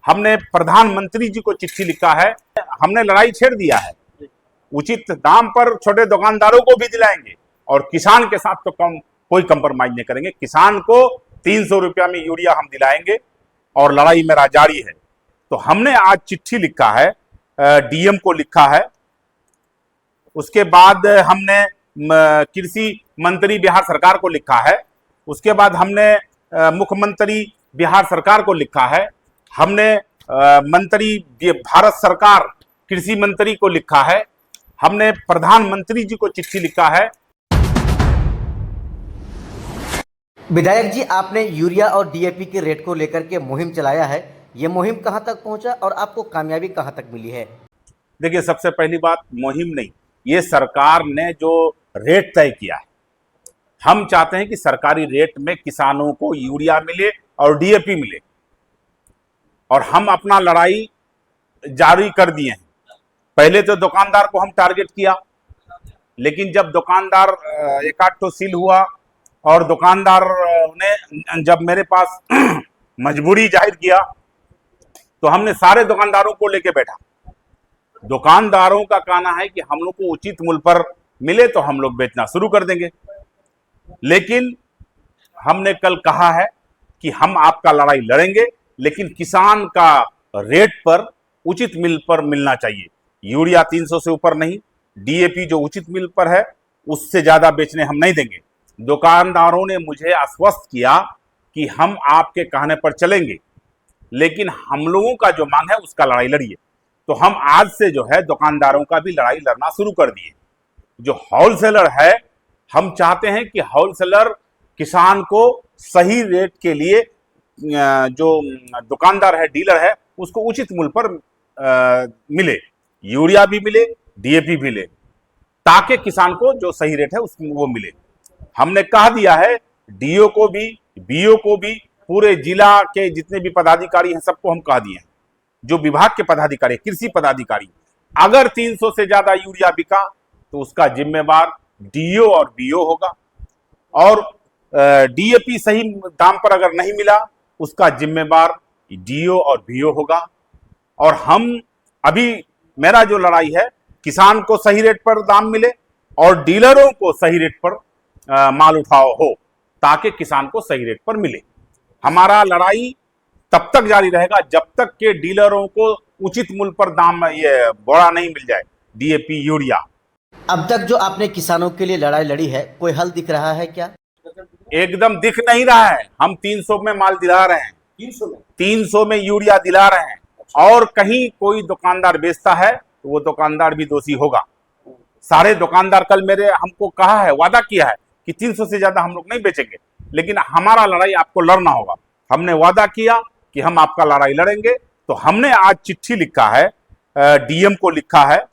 हमने प्रधानमंत्री जी को चिट्ठी लिखा है, हमने लड़ाई छेड़ दिया है। उचित दाम पर छोटे दुकानदारों को भी दिलाएंगे और किसान के साथ तो कोई कंप्रोमाइज नहीं करेंगे। किसान को 300 रुपया में यूरिया हम दिलाएंगे और लड़ाई मेरा जारी है। तो हमने आज चिट्ठी लिखा है, डीएम को लिखा है। उसके बाद हमने कृषि मंत्री बिहार सरकार को लिखा है। उसके बाद हमने मुख्यमंत्री बिहार सरकार को लिखा है। हमने मंत्री भारत सरकार कृषि मंत्री को लिखा है। हमने प्रधानमंत्री जी को चिट्ठी लिखा है। विधायक जी, आपने यूरिया और डीएपी के रेट को लेकर के मुहिम चलाया है। ये मुहिम कहां तक पहुंचा और आपको कामयाबी कहां तक मिली है? देखिए, सबसे पहली बात, मुहिम नहीं, ये सरकार ने जो रेट तय किया है, हम चाहते हैं कि सरकारी रेट में किसानों को यूरिया मिले और डीएपी मिले, और हम अपना लड़ाई जारी कर दिए हैं। पहले तो दुकानदार को हम टारगेट किया, लेकिन जब दुकानदार एक आध तो सील हुआ और दुकानदार ने जब मेरे पास मजबूरी जाहिर किया तो हमने सारे दुकानदारों को लेके बैठा। दुकानदारों का कहना है कि हम लोग को उचित मूल्य पर मिले तो हम लोग बेचना शुरू कर देंगे, लेकिन हमने कल कहा है कि हम आपका लड़ाई लड़ेंगे, लेकिन किसान का रेट पर उचित मिल पर मिलना चाहिए। यूरिया 300 से ऊपर नहीं, डीएपी जो उचित मिल पर है उससे ज्यादा बेचने हम नहीं देंगे। दुकानदारों ने मुझे आश्वस्त किया कि हम आपके कहने पर चलेंगे, लेकिन हम लोगों का जो मांग है उसका लड़ाई लड़िए। तो हम आज से जो है दुकानदारों का भी लड़ाई लड़ना शुरू कर दिए। जो होलसेलर है, हम चाहते हैं कि होलसेलर किसान को सही रेट के लिए, जो दुकानदार है, डीलर है, उसको उचित मूल्य पर मिले, यूरिया भी मिले, डीएपी भी मिले, ताकि किसान को जो सही रेट है उसको वो मिले। हमने कह दिया है डीओ को भी, बीओ को भी, पूरे जिला के जितने भी पदाधिकारी हैं सबको हम कह दिए हैं, जो विभाग के पदाधिकारी, कृषि पदाधिकारी, अगर 300 से ज्यादा यूरिया बिका तो उसका जिम्मेवार डीओ और बीओ होगा, और डीएपी सही दाम पर अगर नहीं मिला उसका जिम्मेवार डीओ और बीओ होगा। और हम अभी, मेरा जो लड़ाई है, किसान को सही रेट पर दाम मिले और डीलरों को सही रेट पर माल उठाओ हो, ताकि किसान को सही रेट पर मिले। हमारा लड़ाई तब तक जारी रहेगा जब तक के डीलरों को उचित मूल्य पर दाम, ये बोरा नहीं मिल जाए, डीएपी यूरिया। अब तक जो आपने किसानों के लिए लड़ाई लड़ी है, कोई हल दिख रहा है क्या? एकदम दिख नहीं रहा है। हम 300 में माल दिला रहे हैं, 300 में यूरिया दिला रहे हैं, और कहीं कोई दुकानदार बेचता है तो वो दुकानदार भी दोषी होगा। सारे दुकानदार कल हमको कहा है, वादा किया है कि 300 से ज्यादा हम लोग नहीं बेचेंगे, लेकिन हमारा लड़ाई आपको लड़ना होगा। हमने वादा किया कि हम आपका लड़ाई लड़ेंगे। तो हमने आज चिट्ठी लिखा है, डीएम को लिखा है।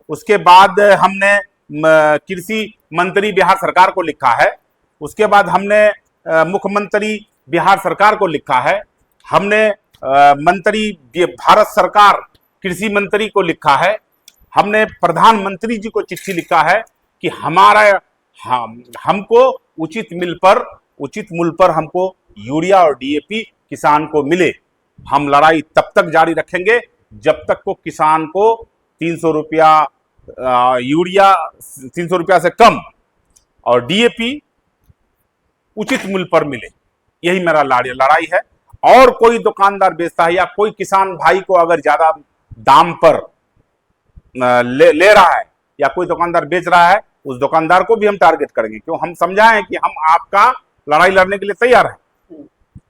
उसके बाद हमने कृषि मंत्री बिहार सरकार को लिखा है। उसके बाद हमने मुख्यमंत्री बिहार सरकार को लिखा है। हमने मंत्री भारत सरकार कृषि मंत्री को लिखा है। हमने प्रधानमंत्री जी को चिट्ठी लिखा है कि हमको उचित मूल्य पर हमको यूरिया और डीएपी किसान को मिले। हम लड़ाई तब तक जारी रखेंगे जब तक को किसान को 300 रुपया यूरिया, 300 रुपया से कम, और डीएपी उचित मूल्य पर मिले। यही मेरा लड़ाई है। और कोई दुकानदार बेचता है या कोई किसान भाई को अगर ज्यादा दाम पर ले रहा है या कोई दुकानदार बेच रहा है, उस दुकानदार को भी हम टारगेट करेंगे, क्यों? हम समझाएं कि हम आपका लड़ाई लड़ने के लिए तैयार हैं।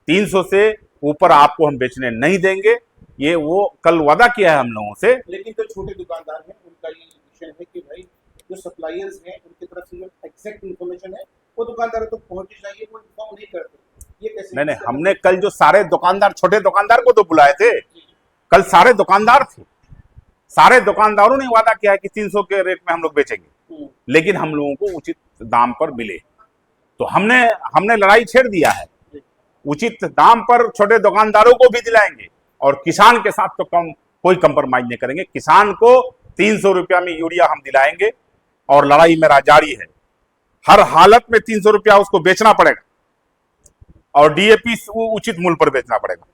300 से ऊपर आपको हम बेचने नहीं देंगे, ये वो कल वादा किया है हम लोगों से। लेकिन जो छोटे दुकानदार हैं उनका ये विषय है कि भाई जो सप्लायर्स हैं उनकी तरफ से जो एग्जैक्ट इन्फॉर्मेशन है वो दुकानदारों तक पहुंचनी चाहिए, वो इन्फॉर्म नहीं करते। ये कैसे? नहीं, हमने कल जो सारे दुकानदार, छोटे दुकानदार को तो बुलाए थे, कल सारे दुकानदार थे। सारे दुकानदारों ने वादा किया है कि 300 के रेट में हम लोग बेचेंगे, लेकिन हम लोगों को उचित दाम पर मिले। तो हमने लड़ाई छेड़ दिया है। उचित दाम पर छोटे दुकानदारों को भी दिलाएंगे और किसान के साथ तो कोई कंप्रोमाइज नहीं करेंगे। किसान को 300 रुपया में यूरिया हम दिलाएंगे और लड़ाई मेरा जारी है। हर हालत में 300 रुपया उसको बेचना पड़ेगा और डीएपी उचित मूल्य पर बेचना पड़ेगा।